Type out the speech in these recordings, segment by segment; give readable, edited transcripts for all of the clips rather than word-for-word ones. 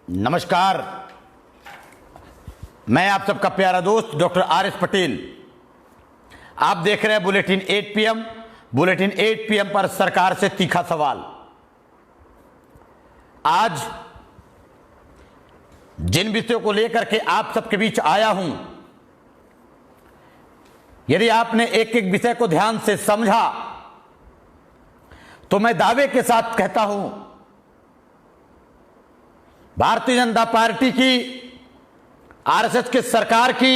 नमस्कार, मैं आप सबका प्यारा दोस्त डॉक्टर आर.एस. पटेल। आप देख रहे हैं बुलेटिन 8 PM। बुलेटिन 8 PM पर सरकार से तीखा सवाल। आज जिन विषयों को लेकर के आप सबके बीच आया हूं, यदि आपने एक एक विषय को ध्यान से समझा तो मैं दावे के साथ कहता हूं, भारतीय जनता पार्टी की, आरएसएस की सरकार की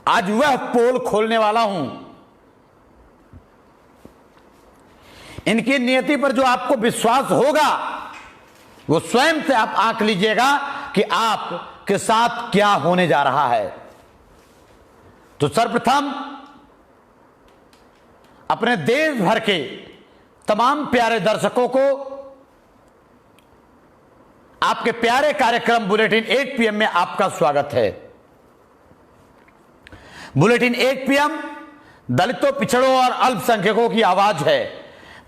आज वह पोल खोलने वाला हूं। इनकी नियति पर जो आपको विश्वास होगा वो स्वयं से आप आंक लीजिएगा कि आपके साथ क्या होने जा रहा है। तो सर्वप्रथम अपने देश भर के तमाम प्यारे दर्शकों को आपके प्यारे कार्यक्रम बुलेटिन 8 PM में आपका स्वागत है। बुलेटिन 8 PM दलितों, पिछड़ों और अल्पसंख्यकों की आवाज है।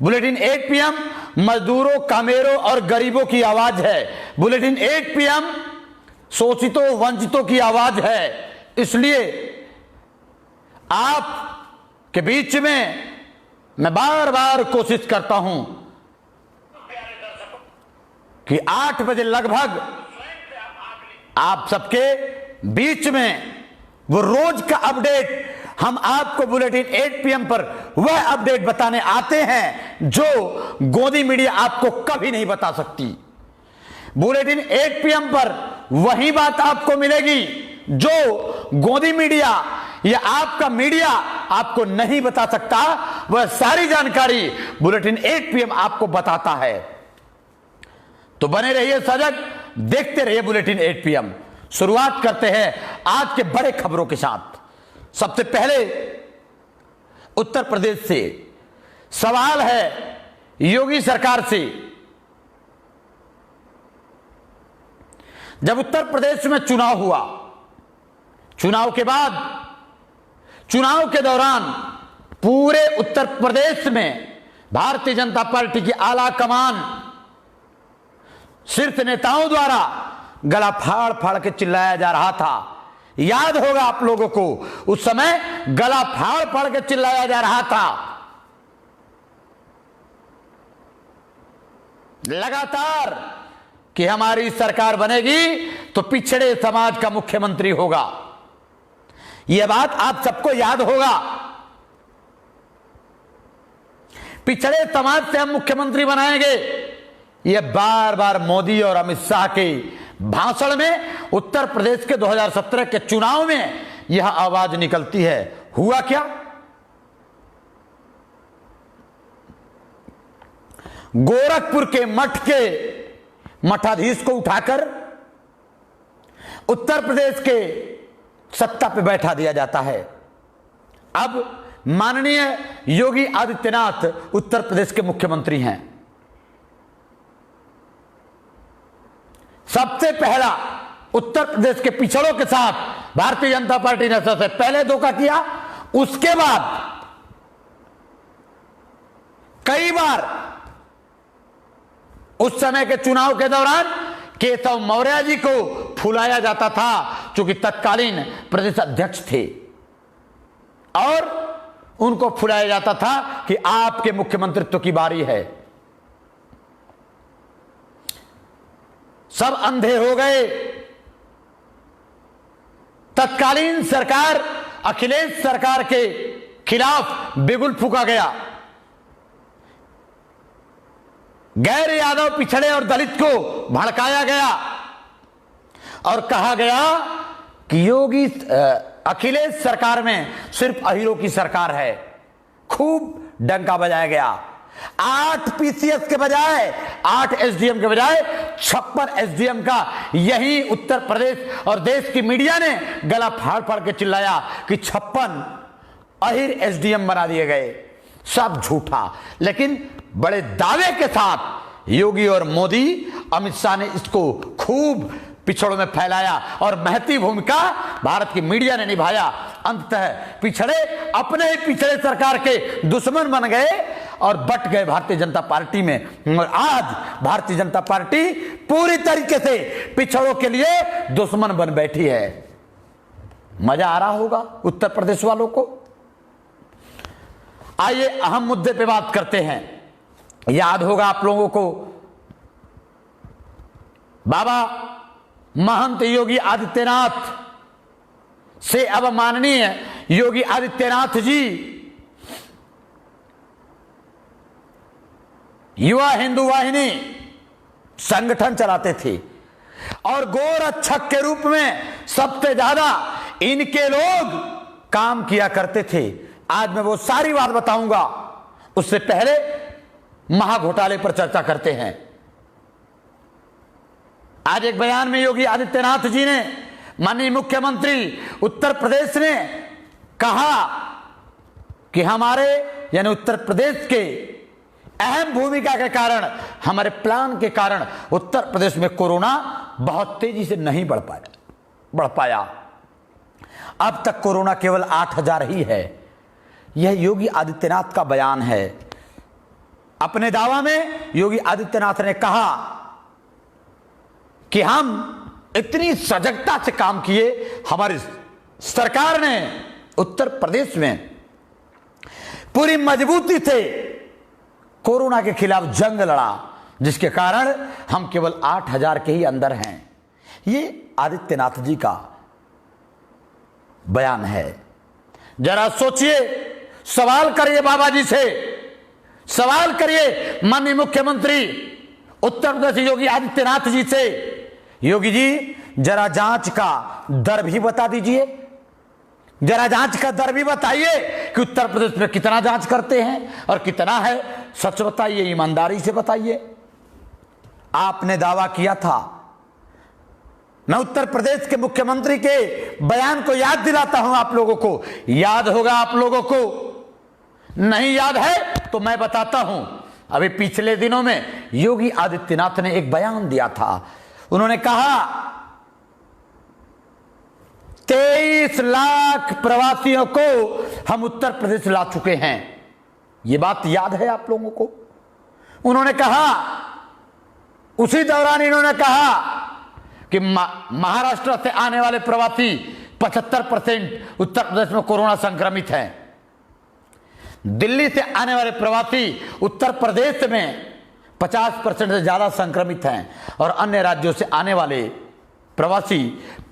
बुलेटिन 8 PM मजदूरों, कामेरों और गरीबों की आवाज है। बुलेटिन 8 PM शोषितों, वंचितों की आवाज है। इसलिए आप के बीच में मैं बार बार कोशिश करता हूं कि 8 बजे लगभग आप सबके बीच में वो रोज का अपडेट हम आपको बुलेटिन 8 PM पर वह अपडेट बताने आते हैं जो गोदी मीडिया आपको कभी नहीं बता सकती। बुलेटिन 8 PM पर वही बात आपको मिलेगी जो गोदी मीडिया या आपका मीडिया आपको नहीं बता सकता। वह सारी जानकारी बुलेटिन 8 PM आपको बताता है। तो बने रहिए सजग, देखते रहिए बुलेटिन 8 PM। शुरुआत करते हैं आज के बड़े खबरों के साथ। सबसे पहले उत्तर प्रदेश से सवाल है योगी सरकार से। जब उत्तर प्रदेश में चुनाव हुआ, चुनाव के बाद, चुनाव के दौरान पूरे उत्तर प्रदेश में भारतीय जनता पार्टी की आला कमान, शीर्ष नेताओं द्वारा गला फाड़ फाड़ के चिल्लाया जा रहा था। याद होगा आप लोगों को, उस समय गला फाड़ फाड़ के चिल्लाया जा रहा था। लगातार कि हमारी सरकार बनेगी तो पिछड़े समाज का मुख्यमंत्री होगा। यह बात आप सबको याद होगा। पिछड़े समाज से हम मुख्यमंत्री बनाएंगे, यह बार बार मोदी और अमित शाह के भाषण में, उत्तर प्रदेश के 2017 के चुनाव में यह आवाज निकलती है। हुआ क्या? गोरखपुर के मठ के मठाधीश को उठाकर उत्तर प्रदेश के सत्ता पे बैठा दिया जाता है। अब माननीय योगी आदित्यनाथ उत्तर प्रदेश के मुख्यमंत्री हैं। सबसे पहला उत्तर प्रदेश के पिछड़ों के साथ भारतीय जनता पार्टी ने सबसे पहले धोखा किया। उसके बाद कई बार उस समय के चुनाव के दौरान केशव मौर्य जी को फुलाया जाता था, क्योंकि तत्कालीन प्रदेश अध्यक्ष थे, और उनको फुलाया जाता था कि आपके मुख्यमंत्रित्व की बारी है। सब अंधे हो गए। तत्कालीन सरकार, अखिलेश सरकार के खिलाफ बिगुल फूंका गया। गैर यादव, पिछड़े और दलित को भड़काया गया और कहा गया कि योगी अखिलेश सरकार में सिर्फ अहीरों की सरकार है। खूब डंका बजाया गया। 8 PCS के बजाय, 8 SDM के बजाय 56 SDM का यही उत्तर प्रदेश और देश की मीडिया ने गला फाड़ फाड़ के चिल्लाया कि 56 अहीर SDM बना दिए गए। सब झूठा। लेकिन बड़े दावे के साथ योगी और मोदी, अमित शाह ने इसको खूब पिछड़ों में फैलाया और महती भूमिका भारत की मीडिया ने निभाया। अंततः पिछड़े अपने ही पिछड़े सरकार के दुश्मन बन गए और बट गए भारतीय जनता पार्टी में। और आज भारतीय जनता पार्टी पूरी तरीके से पिछड़ों के लिए दुश्मन बन बैठी है। मजा आ रहा होगा उत्तर प्रदेश वालों को। आइए अहम मुद्दे पे बात करते हैं। याद होगा आप लोगों को, बाबा महंत योगी आदित्यनाथ से अब माननीय योगी आदित्यनाथ जी युवा हिंदू वाहिनी संगठन चलाते थे और गोरक्षक के रूप में सबसे ज्यादा इनके लोग काम किया करते थे। आज मैं वो सारी बात बताऊंगा, उससे पहले महाघोटाले पर चर्चा करते हैं। आज एक बयान में योगी आदित्यनाथ जी ने, माननीय मुख्यमंत्री उत्तर प्रदेश ने कहा कि हमारे यानी उत्तर प्रदेश के अहम भूमिका के कारण, हमारे प्लान के कारण उत्तर प्रदेश में कोरोना बहुत तेजी से नहीं बढ़ पाया। अब तक कोरोना केवल 8,000 ही है। यह योगी आदित्यनाथ का बयान है। अपने दावा में योगी आदित्यनाथ ने कहा कि हम इतनी सजगता से काम किए, हमारी सरकार ने उत्तर प्रदेश में पूरी मजबूती से कोरोना के खिलाफ जंग लड़ा, जिसके कारण हम केवल 8,000 के ही अंदर हैं। ये आदित्यनाथ जी का बयान है। जरा सोचिए, सवाल करिए बाबा जी से, सवाल करिए माननीय मुख्यमंत्री उत्तर प्रदेश योगी आदित्यनाथ जी से। योगी जी जरा जांच का दर भी बता दीजिए, जरा जांच का दर भी बताइए कि उत्तर प्रदेश में कितना जांच करते हैं और कितना है। सच बताइए, ईमानदारी से बताइए। आपने दावा किया था, मैं उत्तर प्रदेश के मुख्यमंत्री के बयान को याद दिलाता हूं आप लोगों को, याद होगा आप लोगों को, नहीं याद है तो मैं बताता हूं। अभी पिछले दिनों में योगी आदित्यनाथ ने एक बयान दिया था। उन्होंने कहा 23 लाख प्रवासियों को हम उत्तर प्रदेश ला चुके हैं। यह बात याद है आप लोगों को। उन्होंने कहा, उसी दौरान इन्होंने कहा कि महाराष्ट्र से आने वाले प्रवासी 75% उत्तर प्रदेश में कोरोना संक्रमित हैं। दिल्ली से आने वाले प्रवासी उत्तर प्रदेश में 50% से ज्यादा संक्रमित हैं और अन्य राज्यों से आने वाले प्रवासी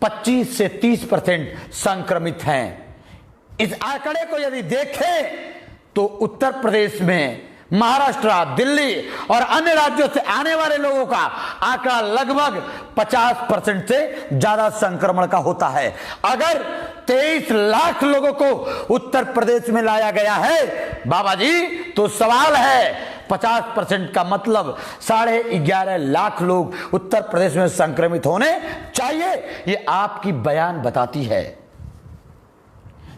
25 से 30% संक्रमित हैं। इस आंकड़े को यदि देखें तो उत्तर प्रदेश में महाराष्ट्र, दिल्ली और अन्य राज्यों से आने वाले लोगों का आंकड़ा लगभग 50% से ज्यादा संक्रमण का होता है। अगर 23 लाख लोगों को उत्तर प्रदेश में लाया गया है बाबा जी, तो सवाल है 50% का मतलब 11.5 लाख लोग उत्तर प्रदेश में संक्रमित होने चाहिए। ये आपकी बयान बताती है,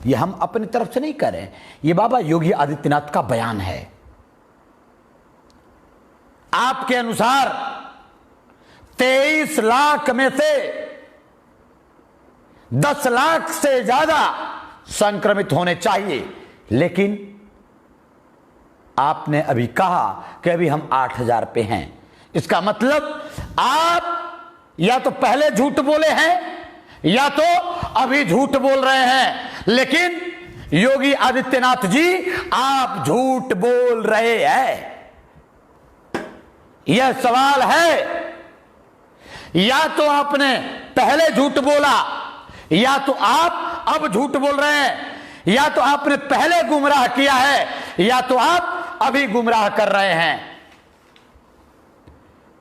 ये हम अपनी तरफ से नहीं कर रहे, ये बाबा योगी आदित्यनाथ का बयान है। आपके अनुसार 23 लाख में से 10 लाख से ज्यादा संक्रमित होने चाहिए, लेकिन आपने अभी कहा कि अभी हम 8,000 पे हैं। इसका मतलब आप या तो पहले झूठ बोले हैं या तो अभी झूठ बोल रहे हैं। लेकिन योगी आदित्यनाथ जी, आप झूठ बोल रहे हैं। यह सवाल है, या तो आपने पहले झूठ बोला, या तो आप अब झूठ बोल रहे हैं, या तो आपने पहले गुमराह किया है, या तो आप अभी गुमराह कर रहे हैं।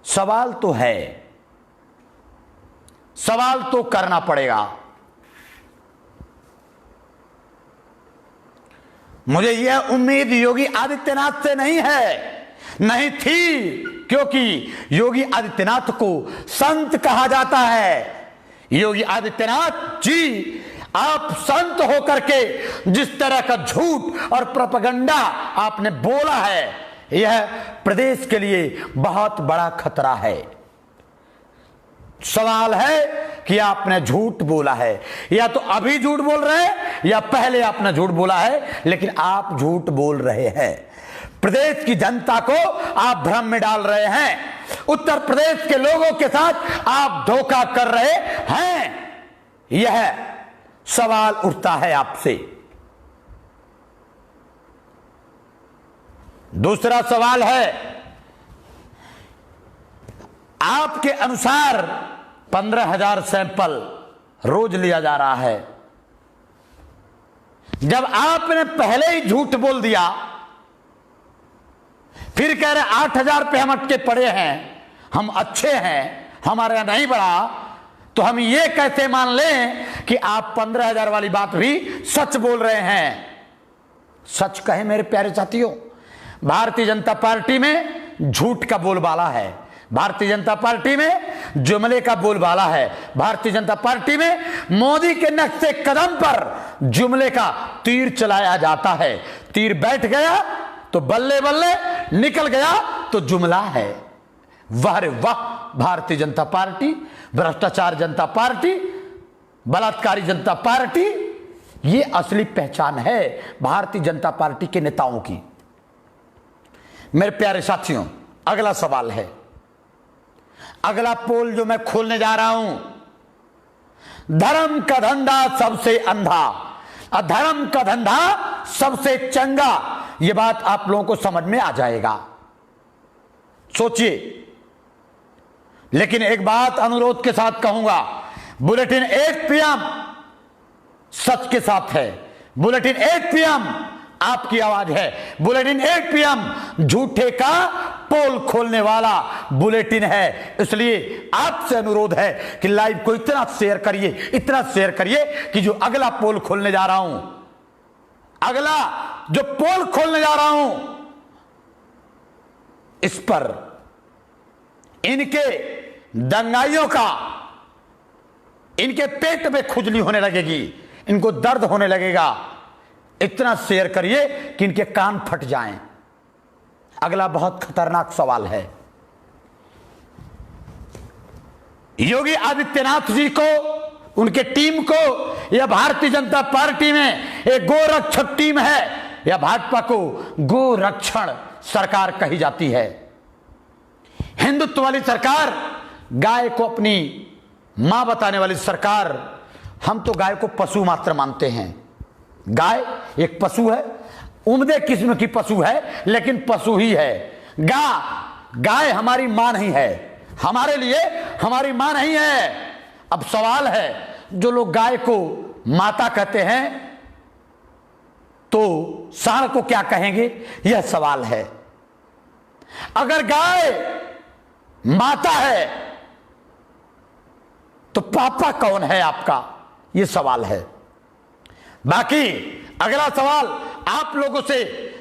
सवाल तो है, सवाल तो करना पड़ेगा। मुझे यह उम्मीद योगी आदित्यनाथ से नहीं है, नहीं थी, क्योंकि योगी आदित्यनाथ को संत कहा जाता है। योगी आदित्यनाथ जी, आप संत होकर के जिस तरह का झूठ और प्रोपेगेंडा आपने बोला है, यह प्रदेश के लिए बहुत बड़ा खतरा है। सवाल है कि आपने झूठ बोला है, या तो अभी झूठ बोल रहे हैं या पहले आपने झूठ बोला है, लेकिन आप झूठ बोल रहे हैं। प्रदेश की जनता को आप भ्रम में डाल रहे हैं, उत्तर प्रदेश के लोगों के साथ आप धोखा कर रहे हैं। यह सवाल उठता है आपसे। दूसरा सवाल है, आपके अनुसार 15,000 सैंपल रोज लिया जा रहा है। जब आपने पहले ही झूठ बोल दिया, फिर कह रहे 8,000 पे हम अटके पड़े हैं, हम अच्छे हैं, हमारे यहां नहीं बढ़ा, तो हम ये कैसे मान लें कि आप 15,000 वाली बात भी सच बोल रहे हैं। सच कहें मेरे प्यारे साथियों, भारतीय जनता पार्टी में झूठ का बोलबाला है, भारतीय जनता पार्टी में जुमले का बोलबाला है, भारतीय जनता पार्टी में मोदी के नक्शे कदम पर जुमले का तीर चलाया जाता है। तीर बैठ गया तो बल्ले बल्ले, निकल गया तो जुमला है। वाह रे वाह, भारतीय जनता पार्टी, भ्रष्टाचार जनता पार्टी, बलात्कारी जनता पार्टी, ये असली पहचान है भारतीय जनता पार्टी के नेताओं की। मेरे प्यारे साथियों, अगला सवाल है, अगला पोल जो मैं खोलने जा रहा हूं, धर्म का धंधा सबसे अंधा, अधर्म का धंधा सबसे चंगा। यह बात आप लोगों को समझ में आ जाएगा, सोचिए। लेकिन एक बात अनुरोध के साथ कहूंगा, बुलेटिन 8 PM सच के साथ है, बुलेटिन 8 PM आपकी आवाज है, बुलेटिन 8 PM झूठे का पोल खोलने वाला बुलेटिन है। इसलिए आपसे अनुरोध है कि लाइव को इतना शेयर करिए, इतना शेयर करिए कि जो अगला पोल खोलने जा रहा हूं, अगला जो पोल खोलने जा रहा हूं, इस पर इनके दंगाइयों का, इनके पेट में खुजली होने लगेगी, इनको दर्द होने लगेगा। इतना शेयर करिए कि इनके कान फट जाएं। अगला बहुत खतरनाक सवाल है, योगी आदित्यनाथ जी को, उनके टीम को, या भारतीय जनता पार्टी में एक गोरक्षक टीम है, या भाजपा को गोरक्षण सरकार कही जाती है। हिंदुत्व वाली सरकार, गाय को अपनी मां बताने वाली सरकार। हम तो गाय को पशु मात्र मानते हैं। गाय एक पशु है, उम्दे किस्म की पशु है, लेकिन पशु ही है। गाय हमारी मां नहीं है, हमारे लिए हमारी मां नहीं है। अब सवाल है, जो लोग गाय को माता कहते हैं तो सांड को क्या कहेंगे, यह सवाल है। अगर गाय माता है तो पापा कौन है आपका, यह सवाल है। बाकी अगला सवाल आप लोगों से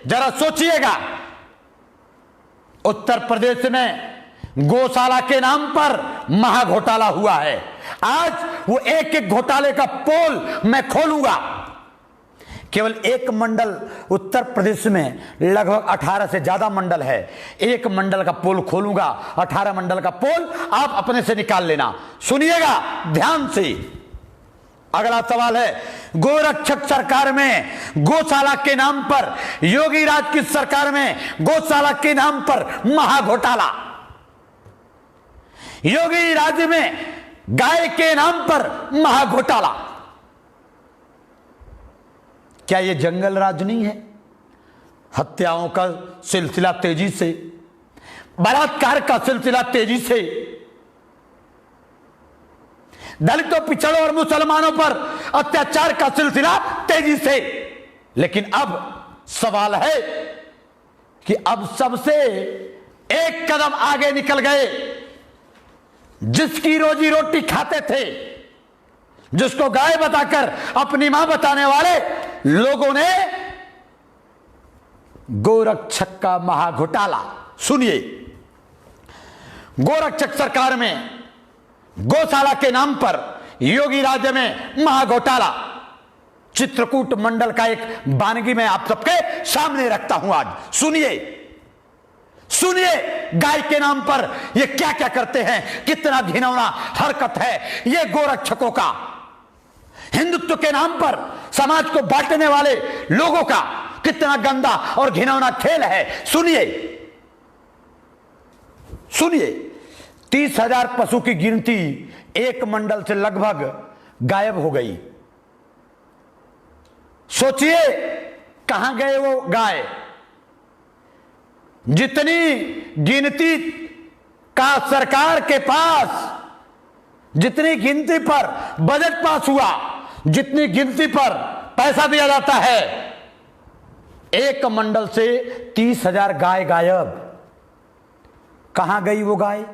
जरा सोचिएगा, उत्तर प्रदेश में गौशाला के नाम पर महाघोटाला हुआ है। आज वो एक एक घोटाले का पोल मैं खोलूंगा। केवल एक मंडल उत्तर प्रदेश में, लगभग 18 से ज्यादा मंडल है, एक मंडल का पोल खोलूंगा। 18 मंडल का पोल आप अपने से निकाल लेना। सुनिएगा ध्यान से। अगला सवाल है, गोरक्षक सरकार में गौशाला के नाम पर, योगी राज की सरकार में गौशाला के नाम पर महाघोटाला, योगी राज्य में गाय के नाम पर महाघोटाला। क्या यह जंगल राज नहीं है? हत्याओं का सिलसिला तेजी से, बलात्कार का सिलसिला तेजी से, दलितों, पिछड़ों और मुसलमानों पर अत्याचार का सिलसिला तेजी से। लेकिन अब सवाल है कि अब सबसे एक कदम आगे निकल गए, जिसकी रोजी रोटी खाते थे, जिसको गाय बताकर अपनी मां बताने वाले लोगों ने गोरक्षक का महाघोटाला। सुनिए, गोरक्षक सरकार में गौशाला के नाम पर योगी राज्य में महाघोटाला। चित्रकूट मंडल का एक वानगी मैं आप सबके सामने रखता हूं आज। सुनिए, सुनिए गाय के नाम पर ये क्या क्या करते हैं, कितना घिनौना हरकत है ये गोरक्षकों का। हिंदुत्व के नाम पर समाज को बांटने वाले लोगों का कितना गंदा और घिनौना खेल है। सुनिए सुनिए 30,000 पशु की गिनती एक मंडल से लगभग गायब हो गई। सोचिए कहां गए वो गाय। जितनी गिनती का सरकार के पास, जितनी गिनती पर बजट पास हुआ, जितनी गिनती पर पैसा दिया जाता है, एक मंडल से 30,000 गाय गायब। कहां गई वो गाय?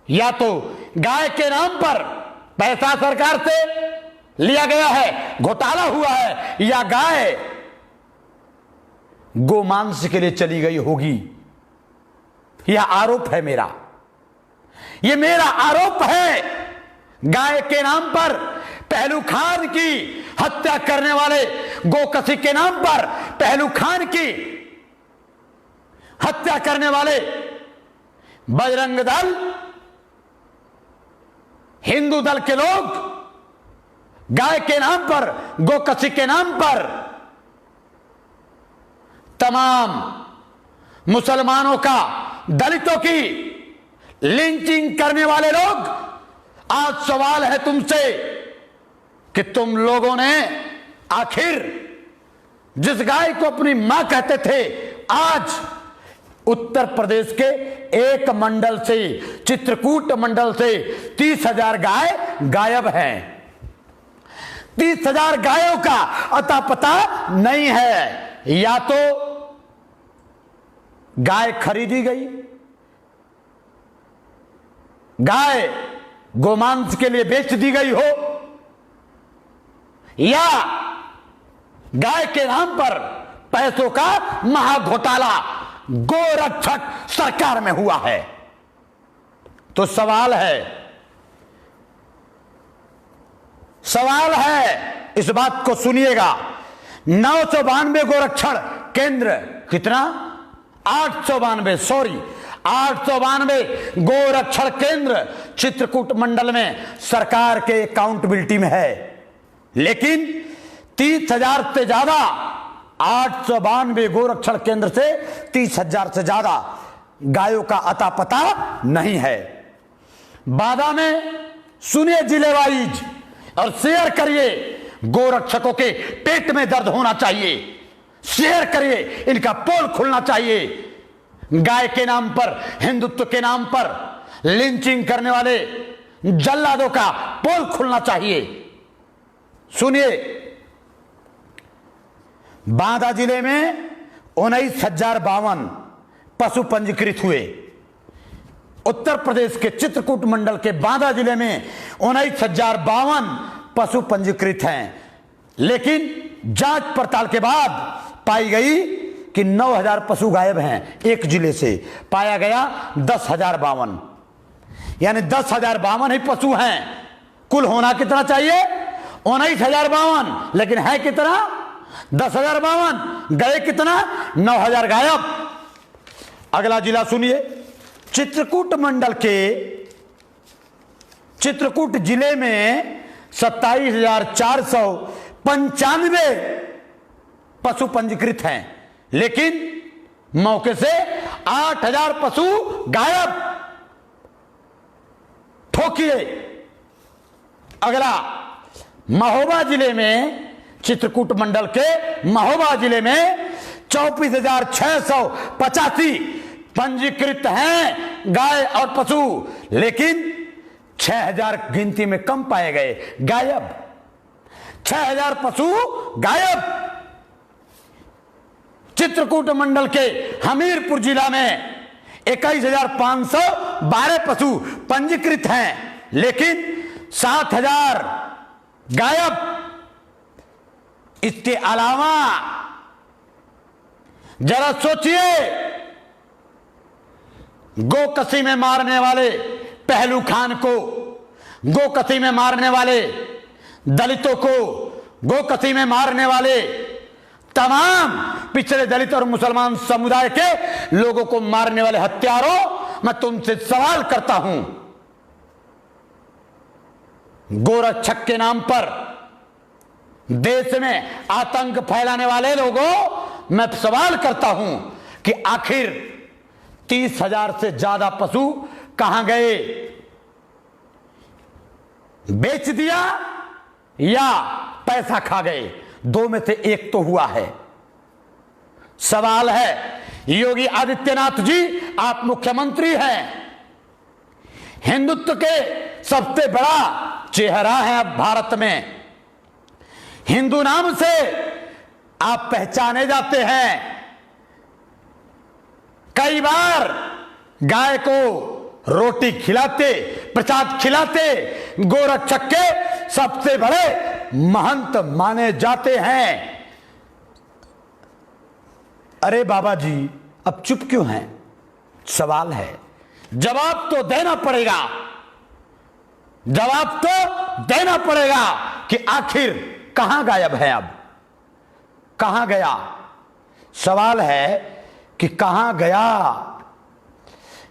या तो गाय के नाम पर पैसा सरकार से लिया गया है, घोटाला हुआ है, या गाय गोमांस के लिए चली गई होगी। यह आरोप है मेरा, यह मेरा आरोप है। गाय के नाम पर पहलू खान की हत्या करने वाले, गोकसी के नाम पर पहलू खान की हत्या करने वाले बजरंग दल, हिंदू दल के लोग गाय के नाम पर, गोकसी के नाम पर तमाम मुसलमानों का, दलितों की लिंचिंग करने वाले लोग। आज सवाल है तुमसे कि तुम लोगों ने आखिर जिस गाय को अपनी मां कहते थे, आज उत्तर प्रदेश के एक मंडल से, चित्रकूट मंडल से 30,000 गाय गायब हैं। 30,000 गायों का अता पता नहीं है। या तो गाय खरीदी गई, गाय गोमांस के लिए बेच दी गई हो, या गाय के नाम पर पैसों का महाघोटाला गोरक्षक सरकार में हुआ है। तो सवाल है, इस बात को सुनिएगा। 992 गोरक्षण केंद्र, कितना? 892 गोरक्षण केंद्र चित्रकूट मंडल में सरकार के अकाउंटेबिलिटी में है। लेकिन 30,000 से ज्यादा, 892 गोरक्षण केंद्र से 30,000 से ज्यादा गायों का अता पता नहीं है। बादा में सुनिए जिले वाइज और शेयर करिए। गोरक्षकों के पेट में दर्द होना चाहिए, शेयर करिए, इनका पोल खुलना चाहिए। गाय के नाम पर, हिंदुत्व के नाम पर लिंचिंग करने वाले जल्लादों का पोल खुलना चाहिए। सुनिए, बांदा जिले में 19,052 पशु पंजीकृत हुए। उत्तर प्रदेश के चित्रकूट मंडल के बांदा जिले में 19,052 पशु पंजीकृत हैं। लेकिन जांच पड़ताल के बाद पाई गई कि 9,000 पशु गायब हैं। एक जिले से पाया गया 10,052, यानी 10,052 ही पशु हैं। कुल होना कितना चाहिए? 19,052, लेकिन है कितना? 10,052। गए कितना? 9,000 गायब। अगला जिला सुनिए, चित्रकूट मंडल के चित्रकूट जिले में 27,495 पशु पंजीकृत हैं, लेकिन मौके से 8,000 पशु गायब। ठोकिए। अगला महोबा जिले में, चित्रकूट मंडल के महोबा जिले में 24,685 पंजीकृत हैं गाय और पशु, लेकिन 6,000 गिनती में कम पाए गए, गायब। 6,000 पशु गायब। चित्रकूट मंडल के हमीरपुर जिला में 21,512 पशु पंजीकृत हैं, लेकिन 7,000 गायब। इसके अलावा जरा सोचिए, गोकसी में मारने वाले पहलू खान को, गोकसी में मारने वाले दलितों को, गोकसी में मारने वाले तमाम पिछड़े दलित और मुसलमान समुदाय के लोगों को मारने वाले हत्यारों, मैं तुमसे सवाल करता हूं, गोरक्षक के नाम पर देश में आतंक फैलाने वाले लोगों, मैं सवाल करता हूं कि आखिर 30,000 से ज्यादा पशु कहां गए? बेच दिया या पैसा खा गए? दो में से एक तो हुआ है। सवाल है, योगी आदित्यनाथ जी, आप मुख्यमंत्री हैं, हिंदुत्व के सबसे बड़ा चेहरा है अब भारत में, हिंदू नाम से आप पहचाने जाते हैं। कई बार गाय को रोटी खिलाते, प्रसाद खिलाते गोरक्षक के सबसे बड़े महंत माने जाते हैं। अरे बाबा जी, अब चुप क्यों हैं? सवाल है, जवाब तो देना पड़ेगा, जवाब तो देना पड़ेगा कि आखिर कहां गायब है? अब कहां गया? सवाल है कि कहां गया?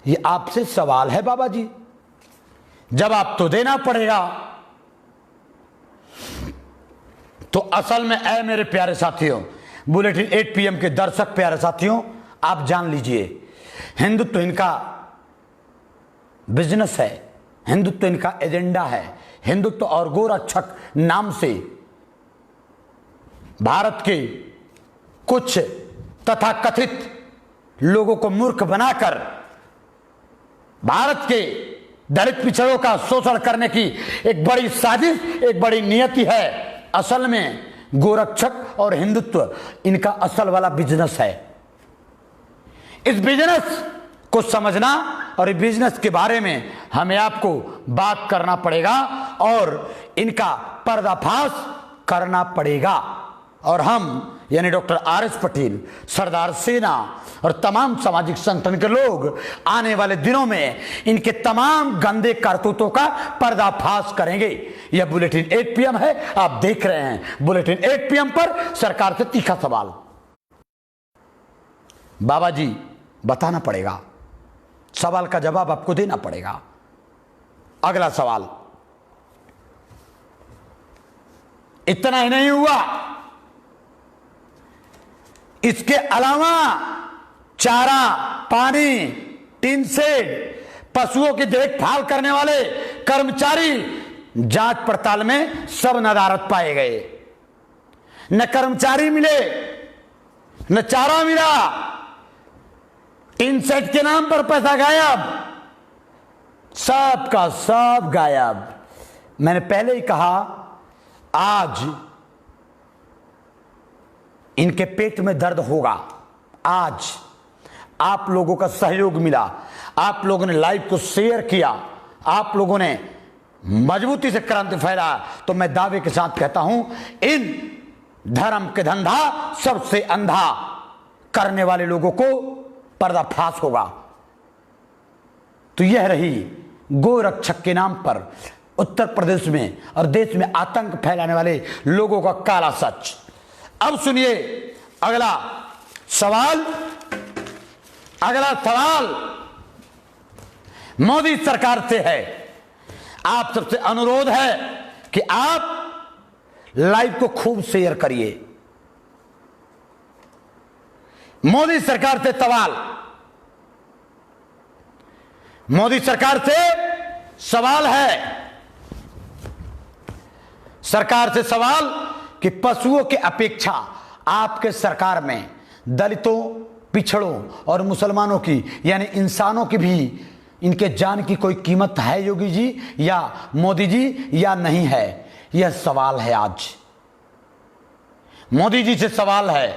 ये आपसे सवाल है बाबा जी, जवाब तो देना पड़ेगा। तो असल में ऐ मेरे प्यारे साथियों, बुलेटिन 8 PM के दर्शक प्यारे साथियों, आप जान लीजिए, हिंदुत्व इनका बिजनेस है, हिंदुत्व इनका एजेंडा है। हिंदुत्व और गोरक्षक नाम से भारत के कुछ तथाकथित लोगों को मूर्ख बनाकर भारत के दलित पिछड़ों का शोषण करने की एक बड़ी साजिश, एक बड़ी नियति है। असल में गोरक्षक और हिंदुत्व इनका असल वाला बिजनेस है। इस बिजनेस को समझना और इस बिजनेस के बारे में हमें आपको बात करना पड़ेगा और इनका पर्दाफाश करना पड़ेगा। और हम यानी डॉक्टर RS पटेल, सरदार सेना और तमाम सामाजिक संगठन के लोग आने वाले दिनों में इनके तमाम गंदे करतूतों का पर्दाफाश करेंगे। यह बुलेटिन 8 PM है, आप देख रहे हैं बुलेटिन 8 PM पर सरकार से तीखा सवाल। बाबा जी, बताना पड़ेगा, सवाल का जवाब आपको देना पड़ेगा। अगला सवाल, इतना ही नहीं हुआ, इसके अलावा चारा, पानी, टीन शेड, पशुओं की देखभाल करने वाले कर्मचारी जांच पड़ताल में सब नदारत पाए गए। न कर्मचारी मिले, न चारा मिला, टीन शेड के नाम पर पैसा गायब, सब का सब गायब। मैंने पहले ही कहा, आज इनके पेट में दर्द होगा। आज आप लोगों का सहयोग मिला, आप लोगों ने लाइव को शेयर किया, आप लोगों ने मजबूती से क्रांति फैला, तो मैं दावे के साथ कहता हूं, इन धर्म के धंधा सबसे अंधा करने वाले लोगों को पर्दाफाश होगा। तो यह रही गोरक्षक के नाम पर उत्तर प्रदेश में और देश में आतंक फैलाने वाले लोगों का काला सच। अब सुनिए अगला सवाल। अगला सवाल मोदी सरकार से है। आप सबसे अनुरोध है कि आप लाइव को खूब शेयर करिए। मोदी सरकार से सवाल, मोदी सरकार से सवाल है, सरकार से सवाल कि पशुओं के अपेक्षा आपके सरकार में दलितों, पिछड़ों और मुसलमानों की यानी इंसानों की भी इनके जान की कोई कीमत है योगी जी या मोदी जी या नहीं है? यह सवाल है। आज मोदी जी से सवाल है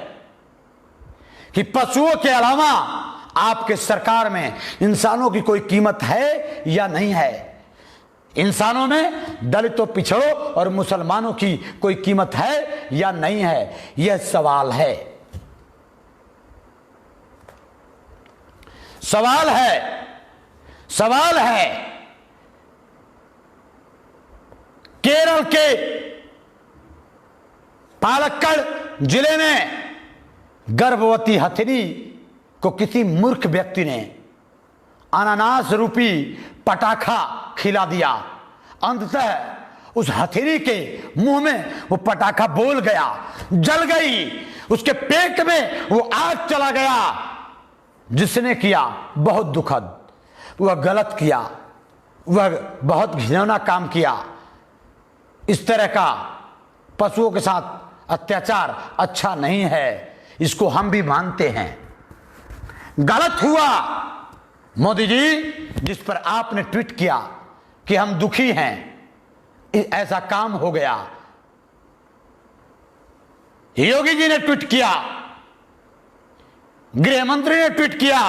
कि पशुओं के अलावा आपके सरकार में इंसानों की कोई कीमत है या नहीं है? इंसानों में दलितों, पिछड़ों और मुसलमानों की कोई कीमत है या नहीं है? यह सवाल है। सवाल है, सवाल है। केरल के पालक्कड़ जिले में गर्भवती हथिनी को किसी मूर्ख व्यक्ति ने अनानास रूपी पटाखा खिला दिया। अंततः उस हथिनी के मुंह में वो पटाखा बोल गया, जल गई, उसके पेट में वो आग चला गया। जिसने किया बहुत दुखद, वह गलत किया, वह बहुत घिनौना काम किया। इस तरह का पशुओं के साथ अत्याचार अच्छा नहीं है, इसको हम भी मानते हैं। गलत हुआ मोदी जी, जिस पर आपने ट्वीट किया कि हम दुखी हैं, ऐसा काम हो गया। योगी जी ने ट्वीट किया, गृह मंत्री ने ट्वीट किया,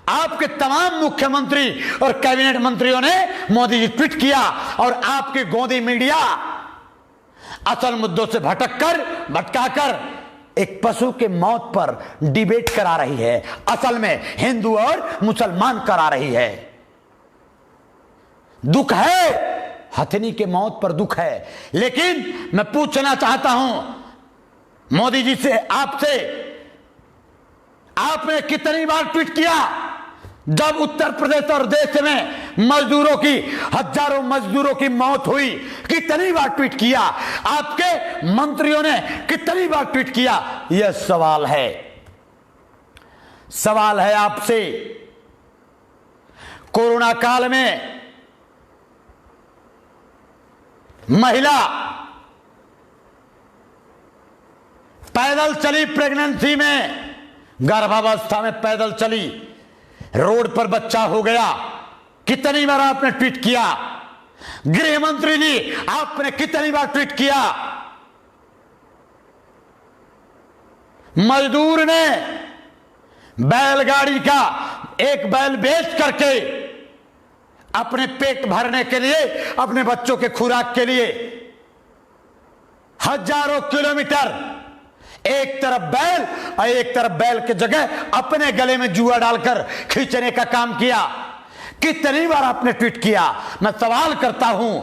आपके तमाम मुख्यमंत्री और कैबिनेट मंत्रियों ने मोदी जी ट्वीट किया, और आपकी गोदी मीडिया असल मुद्दों से भटकाकर एक पशु के मौत पर डिबेट करा रही है। असल में हिंदू और मुसलमान करा रही है। दुख है, हथिनी के मौत पर दुख है, लेकिन मैं पूछना चाहता हूं मोदी जी से, आपसे, आपने कितनी बार ट्वीट किया जब उत्तर प्रदेश और देश में मजदूरों की, हजारों मजदूरों की मौत हुई? कितनी बार ट्वीट किया? आपके मंत्रियों ने कितनी बार ट्वीट किया? यह सवाल है, सवाल है आपसे। कोरोना काल में महिला पैदल चली, प्रेगनेंसी में, गर्भावस्था में पैदल चली, रोड पर बच्चा हो गया। कितनी बार आपने ट्वीट किया? गृह मंत्री जी, आपने कितनी बार ट्वीट किया? मजदूर ने बैलगाड़ी का एक बैल बेच करके अपने पेट भरने के लिए, अपने बच्चों के खुराक के लिए हजारों किलोमीटर, एक तरफ बैल और एक तरफ बैल के जगह अपने गले में जुआ डालकर खींचने का काम किया। कितनी बार आपने ट्वीट किया? मैं सवाल करता हूं,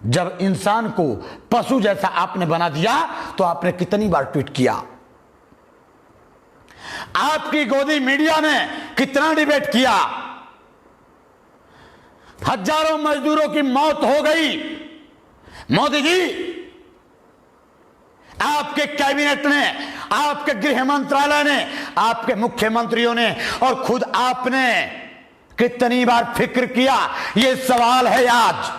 जब इंसान को पशु जैसा आपने बना दिया तो आपने कितनी बार ट्वीट किया? आपकी गोदी मीडिया ने कितना डिबेट किया? हजारों मजदूरों की मौत हो गई। मोदी जी, आपके कैबिनेट ने, आपके गृह मंत्रालय ने, आपके मुख्यमंत्रियों ने और खुद आपने कितनी बार फिक्र किया? यह सवाल है आज।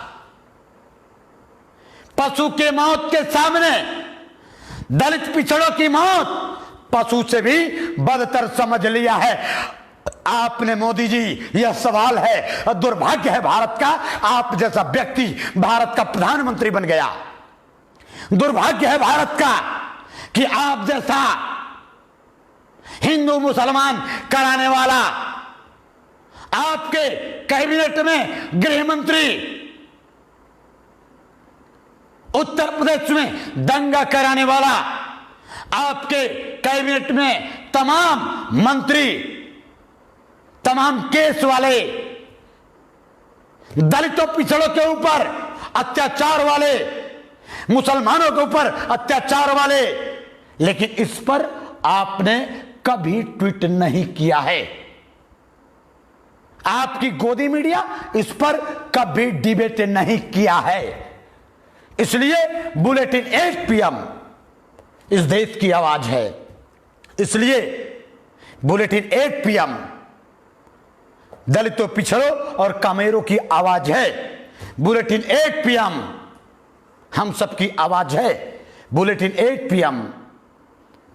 पशु के मौत के सामने दलित पिछड़ों की मौत पशु से भी बदतर समझ लिया है आपने मोदी जी। यह सवाल है, दुर्भाग्य है भारत का, आप जैसा व्यक्ति भारत का प्रधानमंत्री बन गया। दुर्भाग्य है भारत का कि आप जैसा हिंदू मुसलमान कराने वाला, आपके कैबिनेट में गृह मंत्री उत्तर प्रदेश में दंगा कराने वाला, आपके कैबिनेट में तमाम मंत्री, तमाम केस वाले, दलितों पिछड़ों के ऊपर अत्याचार वाले, मुसलमानों के ऊपर अत्याचार वाले, लेकिन इस पर आपने कभी ट्वीट नहीं किया है। आपकी गोदी मीडिया इस पर कभी डिबेट नहीं किया है। इसलिए बुलेटिन 8 PM इस देश की आवाज है। इसलिए बुलेटिन 8 PM दलितों, पिछड़ों और कामेरों की आवाज है। बुलेटिन 8 PM हम सबकी आवाज है। बुलेटिन 8 PM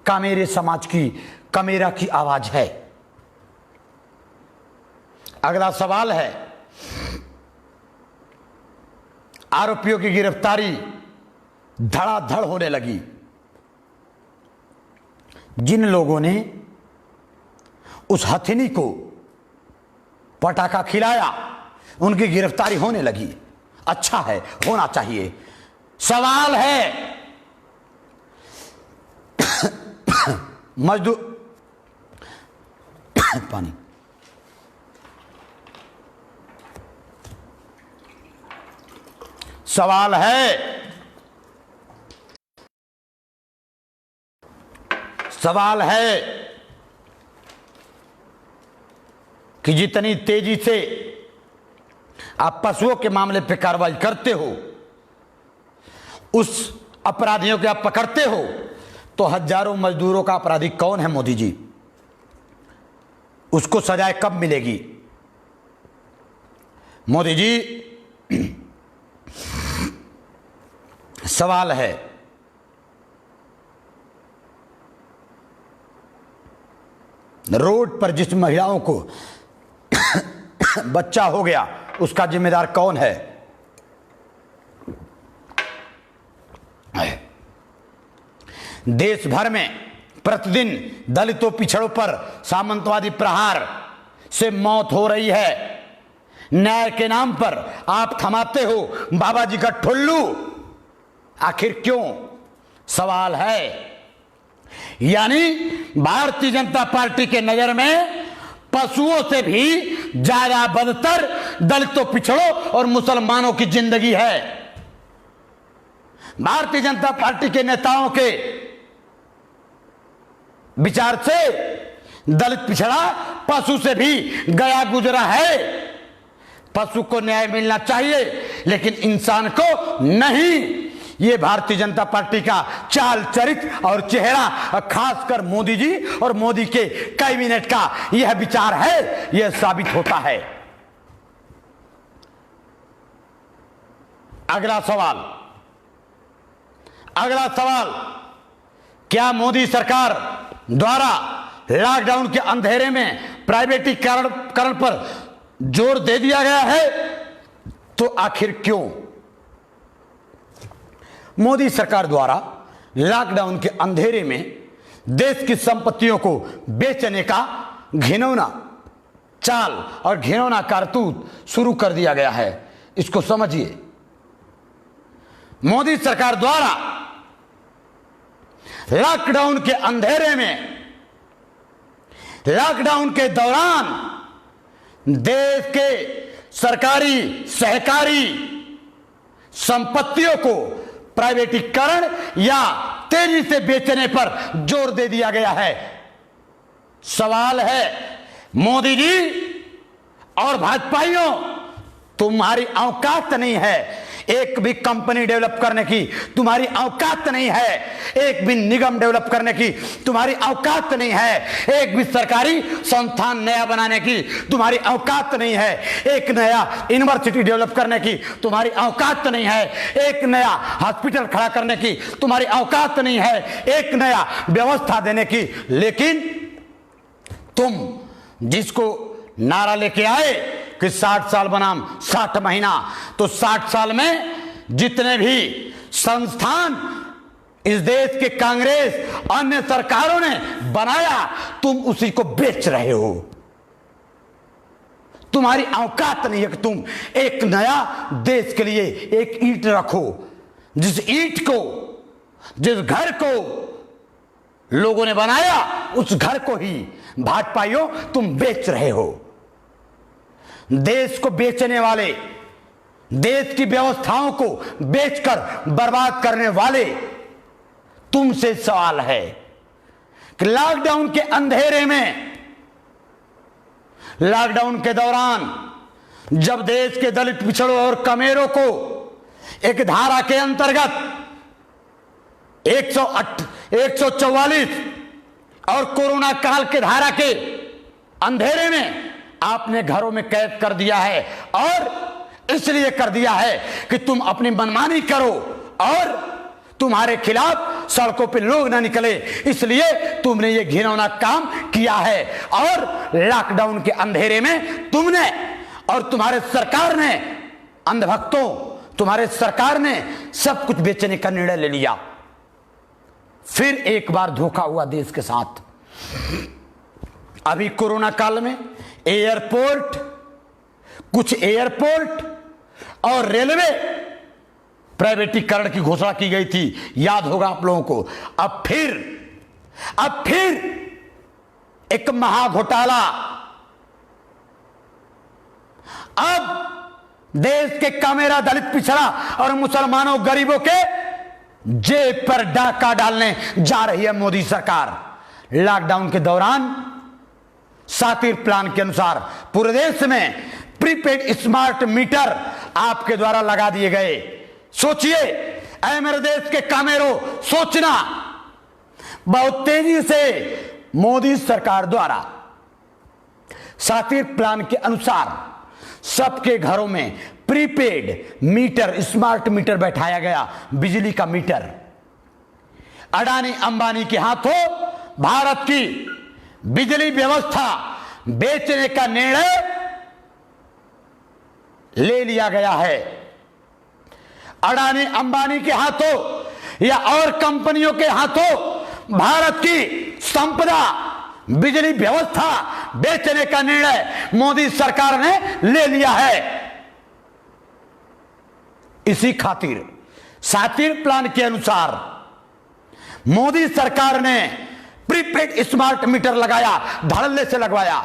कामेरे समाज की, कमेरा की आवाज है। अगला सवाल है, आरोपियों की गिरफ्तारी धड़ाधड़ होने लगी। जिन लोगों ने उस हथिनी को पटाखा खिलाया, उनकी गिरफ्तारी होने लगी। अच्छा है, होना चाहिए। सवाल है, मजदूर पानी, सवाल है, सवाल है कि जितनी तेजी से आप पशुओं के मामले पे कार्रवाई करते हो, उस अपराधियों को आप पकड़ते हो, तो हजारों मजदूरों का अपराधी कौन है मोदी जी? उसको सजाएं कब मिलेगी? मोदी जी, सवाल है रोड पर जिस महिलाओं को बच्चा हो गया, उसका जिम्मेदार कौन है? देश भर में प्रतिदिन दलितों पिछड़ों पर सामंतवादी प्रहार से मौत हो रही है। न्याय के नाम पर आप थमाते हो बाबा जी का ठुल्लू, आखिर क्यों? सवाल है। यानी भारतीय जनता पार्टी के नजर में पशुओं से भी ज्यादा बदतर दलितों, पिछड़ों और मुसलमानों की जिंदगी है। भारतीय जनता पार्टी के नेताओं के विचार से दलित पिछड़ा पशु से भी गया गुजरा है। पशु को न्याय मिलना चाहिए, लेकिन इंसान को नहीं। ये भारतीय जनता पार्टी का चाल चरित्र और चेहरा, खासकर मोदी जी और मोदी के कैबिनेट का यह विचार है, यह साबित होता है। अगला सवाल, क्या मोदी सरकार द्वारा लॉकडाउन के अंधेरे में प्राइवेटीकरण पर जोर दे दिया गया है? तो आखिर क्यों? मोदी सरकार द्वारा लॉकडाउन के अंधेरे में देश की संपत्तियों को बेचने का घिनौना चाल और घिनौना कारतूस शुरू कर दिया गया है। इसको समझिए। मोदी सरकार द्वारा लॉकडाउन के अंधेरे में, लॉकडाउन के दौरान देश के सरकारी सहकारी संपत्तियों को प्राइवेटीकरण या तेजी से बेचने पर जोर दे दिया गया है। सवाल है, मोदी जी और भाजपाइयों, तुम्हारी औकात नहीं है एक भी कंपनी डेवलप करने की, तुम्हारी औकात नहीं है एक भी निगम डेवलप करने की, तुम्हारी औकात नहीं है एक भी सरकारी संस्थान नया बनाने की, तुम्हारी औकात नहीं है एक नया यूनिवर्सिटी डेवलप करने की, तुम्हारी औकात नहीं है एक नया हॉस्पिटल खड़ा करने की, तुम्हारी औकात नहीं है एक नया व्यवस्था देने की। लेकिन तुम जिसको नारा लेके आए कि 60 साल बनाम 60 महीना, तो 60 साल में जितने भी संस्थान इस देश के कांग्रेस अन्य सरकारों ने बनाया, तुम उसी को बेच रहे हो। तुम्हारी औकात नहीं है कि तुम एक नया देश के लिए एक ईंट रखो। जिस ईंट को, जिस घर को लोगों ने बनाया, उस घर को ही भाजपाइयों तुम बेच रहे हो। देश को बेचने वाले, देश की व्यवस्थाओं को बेचकर बर्बाद करने वाले तुमसे सवाल है कि लॉकडाउन के अंधेरे में, लॉकडाउन के दौरान जब देश के दलित, पिछड़ों और कमेरों को एक धारा के अंतर्गत 144 और कोरोना काल के धारा के अंधेरे में आपने घरों में कैद कर दिया है, और इसलिए कर दिया है कि तुम अपनी मनमानी करो और तुम्हारे खिलाफ सड़कों पे लोग ना निकले, इसलिए तुमने ये घिनौना काम किया है। और लॉकडाउन के अंधेरे में तुमने और तुम्हारे सरकार ने, अंधभक्तों, तुम्हारे सरकार ने सब कुछ बेचने का निर्णय ले लिया। फिर एक बार धोखा हुआ देश के साथ। अभी कोरोना काल में एयरपोर्ट, कुछ एयरपोर्ट और रेलवे प्राइवेटीकरण की घोषणा की गई थी, याद होगा आप लोगों को। अब फिर एक महाघोटाला। अब देश के कामेरा, दलित, पिछड़ा और मुसलमानों, गरीबों के जेब पर डाका डालने जा रही है मोदी सरकार। लॉकडाउन के दौरान सातिर प्लान के अनुसार पूरे देश में प्रीपेड स्मार्ट मीटर आपके द्वारा लगा दिए गए। सोचिए ऐ मेरे देश के कामेरो, सोचना। बहुत तेजी से मोदी सरकार द्वारा सातिर प्लान के अनुसार सबके घरों में प्रीपेड मीटर, स्मार्ट मीटर बैठाया गया, बिजली का मीटर। अडानी अंबानी के हाथों भारत की बिजली व्यवस्था बेचने का निर्णय ले लिया गया है। अडानी अंबानी के हाथों या और कंपनियों के हाथों भारत की संपदा, बिजली व्यवस्था बेचने का निर्णय मोदी सरकार ने ले लिया है। इसी खातिर सातिर प्लान के अनुसार मोदी सरकार ने प्रीपेड स्मार्ट मीटर लगाया, धड़ल्ले से लगवाया।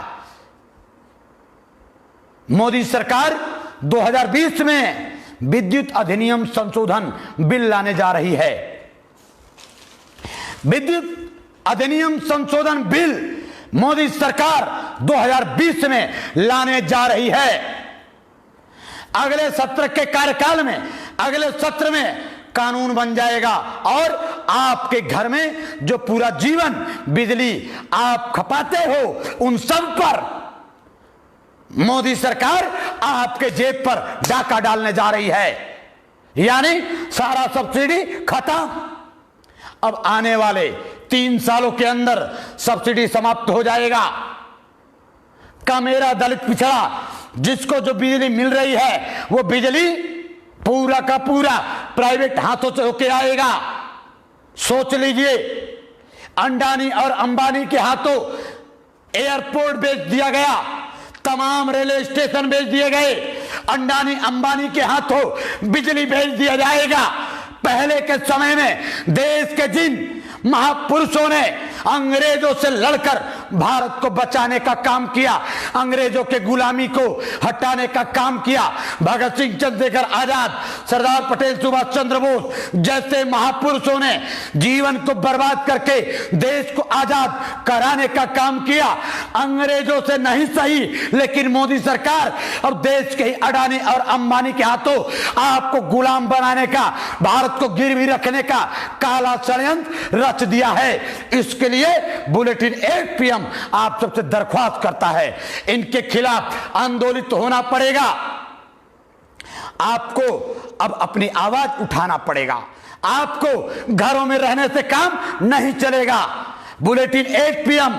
मोदी सरकार 2020 में विद्युत अधिनियम संशोधन बिल लाने जा रही है। विद्युत अधिनियम संशोधन बिल मोदी सरकार 2020 में लाने जा रही है। अगले सत्र के कार्यकाल में, अगले सत्र में कानून बन जाएगा और आपके घर में जो पूरा जीवन बिजली आप खपाते हो उन सब पर मोदी सरकार आपके जेब पर डाका डालने जा रही है। यानी सारा सब्सिडी खत्म। अब आने वाले 3 सालों के अंदर सब्सिडी समाप्त हो जाएगा। का मेरा दलित पिछड़ा जिसको जो बिजली मिल रही है वो बिजली पूरा का पूरा प्राइवेट हाथों से होके आएगा। सोच लीजिए, अंडानी और अंबानी के हाथों एयरपोर्ट बेच दिया गया, तमाम रेलवे स्टेशन बेच दिए गए, अंडानी अंबानी के हाथों बिजली भेज दिया जाएगा। पहले के समय में देश के जिन महापुरुषों ने अंग्रेजों से लड़कर भारत को बचाने का काम किया, अंग्रेजों के गुलामी को हटाने का काम किया, भगत सिंह, चंद्रशेखर आजाद, सरदार पटेल, सुभाष चंद्र बोस जैसे महापुरुषों ने जीवन को बर्बाद करके देश को आजाद कराने का काम किया। अंग्रेजों से नहीं सही, लेकिन मोदी सरकार अब देश के ही अडानी और अंबानी के हाथों आपको गुलाम बनाने का, भारत को गिरवी रखने का काला षड्यंत्र रच दिया है। इसके लिए बुलेटिन 8 PM आप सबसे दरख्वास्त करता है, इनके खिलाफ आंदोलित होना पड़ेगा। आपको अब अपनी आवाज उठाना पड़ेगा। आपको घरों में रहने से काम नहीं चलेगा। बुलेटिन 8 PM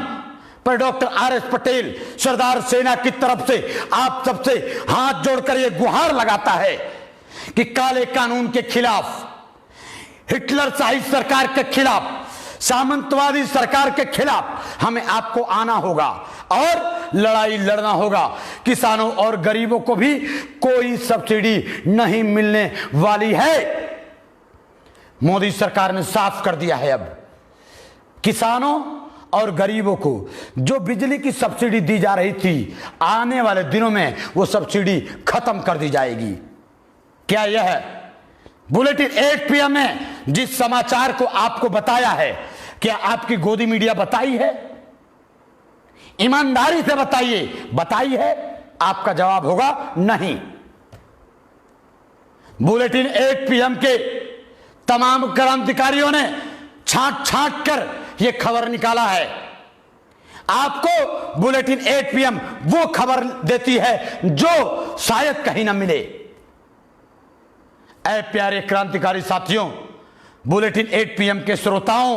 पर डॉक्टर RS पटेल सरदार सेना की तरफ से आप सबसे हाथ जोड़कर यह गुहार लगाता है कि काले कानून के खिलाफ, हिटलर शाही सरकार के खिलाफ, सामंतवादी सरकार के खिलाफ हमें आपको आना होगा और लड़ाई लड़ना होगा। किसानों और गरीबों को भी कोई सब्सिडी नहीं मिलने वाली है। मोदी सरकार ने साफ कर दिया है, अब किसानों और गरीबों को जो बिजली की सब्सिडी दी जा रही थी, आने वाले दिनों में वो सब्सिडी खत्म कर दी जाएगी। क्या यह है बुलेटिन 8 PM में जिस समाचार को आपको बताया है, क्या आपकी गोदी मीडिया बताई है? ईमानदारी से बताइए, बताई है? आपका जवाब होगा नहीं। बुलेटिन 8 PM के तमाम क्रांतिकारियों ने छांट छांट कर यह खबर निकाला है। आपको बुलेटिन 8 PM वो खबर देती है जो शायद कहीं ना मिले। ऐ प्यारे क्रांतिकारी साथियों, बुलेटिन 8 PM के श्रोताओं,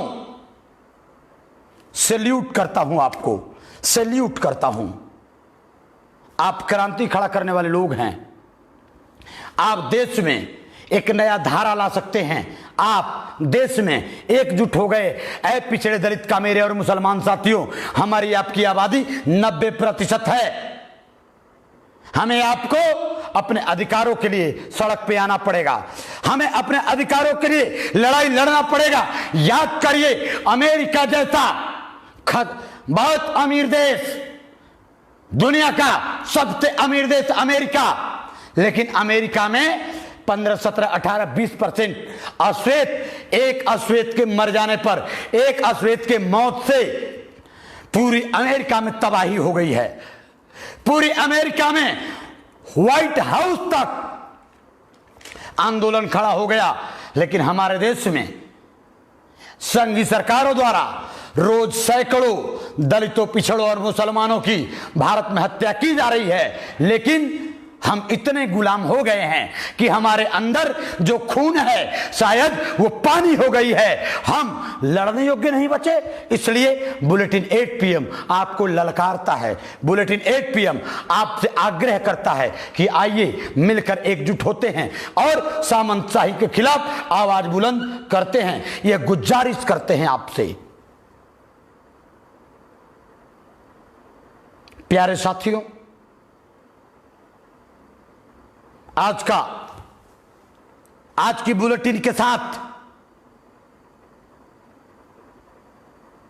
सैल्यूट करता हूं, आपको सैल्यूट करता हूं। आप क्रांति खड़ा करने वाले लोग हैं। आप देश में एक नया धारा ला सकते हैं। आप देश में एकजुट हो गए। ऐ पिछड़े दलित का मेरे और मुसलमान साथियों, हमारी आपकी आबादी 90% है। हमें आपको अपने अधिकारों के लिए सड़क पे आना पड़ेगा। हमें अपने अधिकारों के लिए लड़ाई लड़ना पड़ेगा। याद करिए, अमेरिका जैसा बहुत अमीर देश, दुनिया का सबसे अमीर देश अमेरिका, लेकिन अमेरिका में 15, 17, 18, 20% अश्वेत, एक अश्वेत के मर जाने पर, एक अश्वेत के मौत से पूरी अमेरिका में तबाही हो गई है। पूरी अमेरिका में व्हाइट हाउस तक आंदोलन खड़ा हो गया। लेकिन हमारे देश में संघीय सरकारों द्वारा रोज सैकड़ों दलितों, पिछड़ों और मुसलमानों की भारत में हत्या की जा रही है। लेकिन हम इतने गुलाम हो गए हैं कि हमारे अंदर जो खून है शायद वो पानी हो गई है, हम लड़ने योग्य नहीं बचे। इसलिए बुलेटिन 8 PM आपको ललकारता है। बुलेटिन 8 PM आपसे आग्रह करता है कि आइए मिलकर एकजुट होते हैं और सामंतशाही के खिलाफ आवाज बुलंद करते हैं। यह गुजारिश करते हैं आपसे। प्यारे साथियों, आज की बुलेटिन के साथ,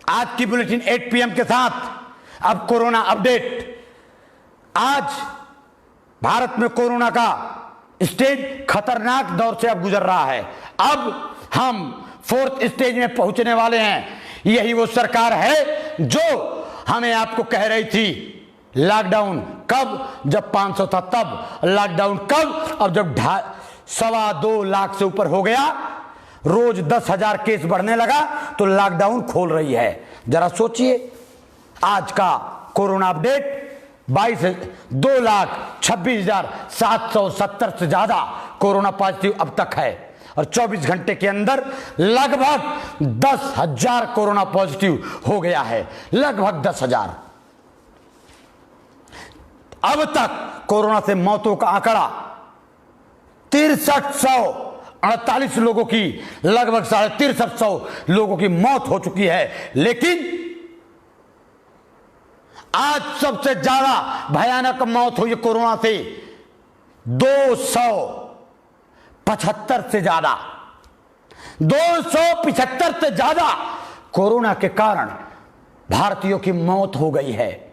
आज की बुलेटिन 8 PM के साथ अब कोरोना अपडेट। आज भारत में कोरोना का स्टेज खतरनाक दौर से अब गुजर रहा है। अब हम 4th स्टेज में पहुंचने वाले हैं। यही वो सरकार है जो हमें आपको कह रही थी लॉकडाउन कब, जब 500 था तब। लॉकडाउन कब, अब जब 2.25 लाख से ऊपर हो गया, रोज 10,000 केस बढ़ने लगा तो लॉकडाउन खोल रही है। जरा सोचिए, आज का कोरोना अपडेट 2,26,770 से ज्यादा कोरोना पॉजिटिव अब तक है और 24 घंटे के अंदर लगभग 10,000 कोरोना पॉजिटिव हो गया है। लगभग 10,000। अब तक कोरोना से मौतों का आंकड़ा 6348 लोगों की, लगभग 6350 लोगों की मौत हो चुकी है। लेकिन आज सबसे ज्यादा भयानक मौत हुई कोरोना से 275 से ज्यादा, 275 से ज्यादा कोरोना के कारण भारतीयों की मौत हो गई है।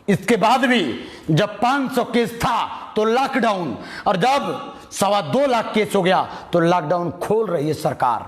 इसके बाद भी जब 500 केस था तो लॉकडाउन, और जब 2.25 लाख केस हो गया तो लॉकडाउन खोल रही है सरकार।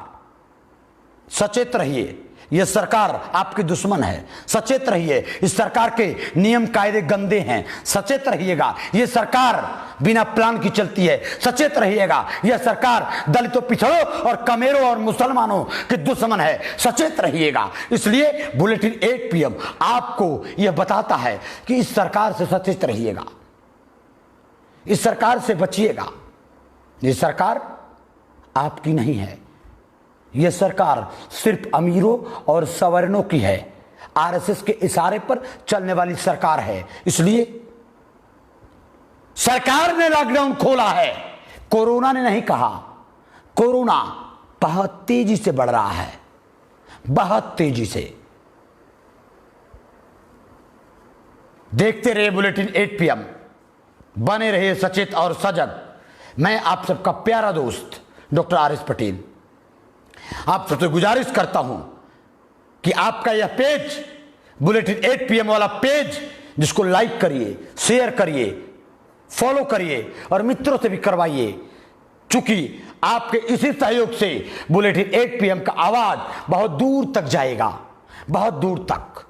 सचेत रहिए, यह सरकार आपकी दुश्मन है। सचेत रहिए, इस सरकार के नियम कायदे गंदे हैं। सचेत रहिएगा, यह सरकार बिना प्लान की चलती है। सचेत रहिएगा, यह सरकार दलितों, पिछड़ों और कमेरों और मुसलमानों के दुश्मन है। सचेत रहिएगा। इसलिए बुलेटिन 8 PM आपको यह बताता है कि इस सरकार से सचेत रहिएगा, इस सरकार से बचिएगा। यह सरकार आपकी नहीं है, यह सरकार सिर्फ अमीरों और सवर्णों की है। RSS के इशारे पर चलने वाली सरकार है। इसलिए सरकार ने लॉकडाउन खोला है, कोरोना ने नहीं कहा। कोरोना बहुत तेजी से बढ़ रहा है, बहुत तेजी से। देखते रहिए बुलेटिन 8 PM, बने रहिए सचेत और सजग। मैं आप सबका प्यारा दोस्त डॉक्टर RS पटेल आप सबसे गुजारिश करता हूं कि आपका यह पेज, बुलेटिन 8 PM वाला पेज, जिसको लाइक करिए, शेयर करिए, फॉलो करिए और मित्रों से भी करवाइए। चूंकि आपके इसी सहयोग से बुलेटिन 8 PM का आवाज बहुत दूर तक जाएगा, बहुत दूर तक।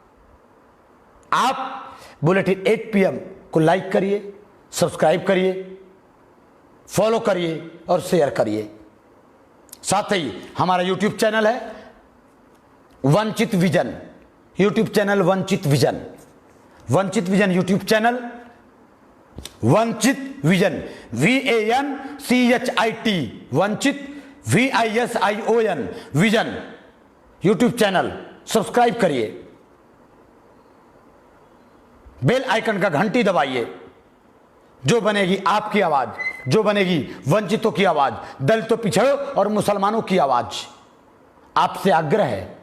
आप बुलेटिन 8 PM को लाइक करिए, सब्सक्राइब करिए, फॉलो करिए और शेयर करिए। साथ ही हमारा YouTube चैनल है वंचित विजन, YouTube चैनल वंचित विजन, वंचित विजन YouTube चैनल, वंचित विजन VANCHIT, वंचित VISION vision YouTube channel subscribe करिए, बेल आइकन का घंटी दबाइए। जो बनेगी आपकी आवाज, जो बनेगी वंचितों की आवाज, दलितों, पिछड़ों और मुसलमानों की आवाज। आपसे आग्रह है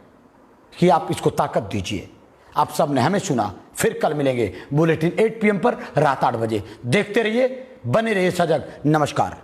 कि आप इसको ताकत दीजिए। आप सब ने हमें सुना, फिर कल मिलेंगे बुलेटिन 8 PM पर रात 8 बजे। देखते रहिए, बने रहिए सजग। नमस्कार।